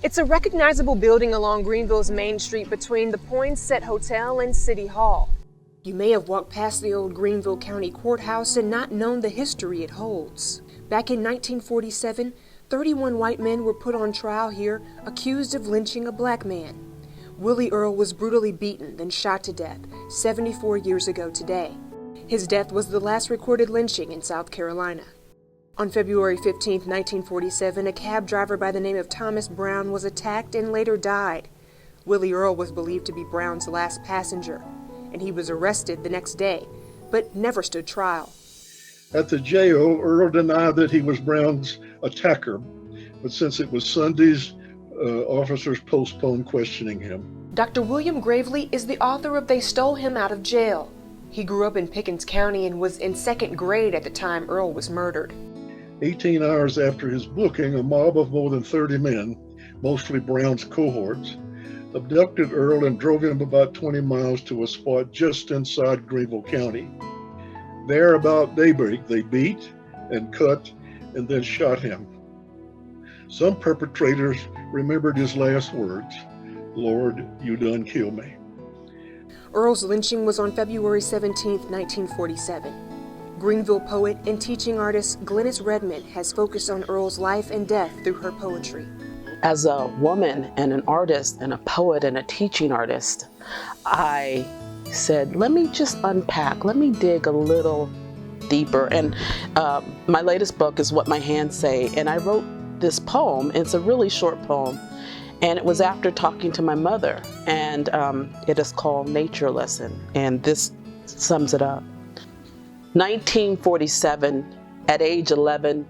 It's a recognizable building along Greenville's main street between the Poinsett Hotel and City Hall. You may have walked past the old Greenville County Courthouse and not known the history it holds. Back in 1947, 31 white men were put on trial here, accused of lynching a black man. Willie Earle was brutally beaten, then shot to death, 74 years ago today. His death was the last recorded lynching in South Carolina. On February 15, 1947, a cab driver by the name of Thomas Brown was attacked and later died. Willie Earle was believed to be Brown's last passenger, and he was arrested the next day, but never stood trial. At the jail, Earle denied that he was Brown's attacker, but since it was Sundays, officers postponed questioning him. Dr. William Gravely is the author of They Stole Him Out of Jail. He grew up in Pickens County and was in second grade at the time Earle was murdered. 18 hours after his booking, a mob of more than 30 men, mostly Brown's cohorts, abducted Earle and drove him about 20 miles to a spot just inside Greenville County. There, about daybreak, they beat and cut and then shot him. Some perpetrators remembered his last words, "Lord, you done kill me." Earle's lynching was on February 17, 1947. Greenville poet and teaching artist Glennis Redmond has focused on Earle's life and death through her poetry. As a woman and an artist and a poet and a teaching artist, I said, let me just unpack, let me dig a little deeper. And my latest book is What My Hands Say, and I wrote this poem. It's a really short poem, and it was after talking to my mother, and it is called Nature Lesson, and this sums it up. 1947, at age 11,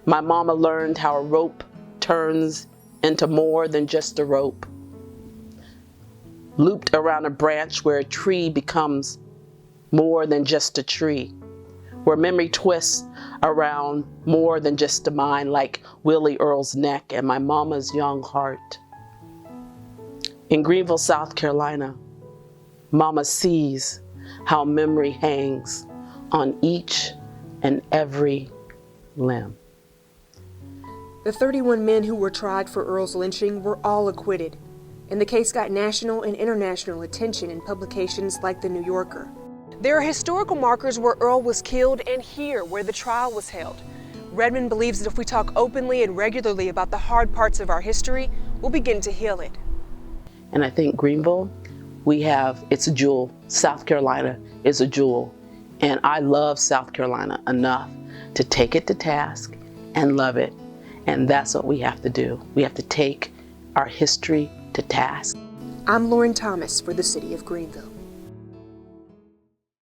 my mama learned how a rope turns into more than just a rope. Looped around a branch where a tree becomes more than just a tree. Where memory twists around more than just a mind, like Willie Earle's neck and my mama's young heart. In Greenville, South Carolina, mama sees how memory hangs on each and every limb. The 31 men who were tried for Earle's lynching were all acquitted, and the case got national and international attention in publications like The New Yorker. There are historical markers where Earle was killed and here where the trial was held. Redmond believes that if we talk openly and regularly about the hard parts of our history, we'll begin to heal it. And I think Greenville, it's a jewel. South Carolina is a jewel. And I love South Carolina enough to take it to task and love it. And that's what we have to do. We have to take our history to task. I'm Lauren Thomas for the City of Greenville.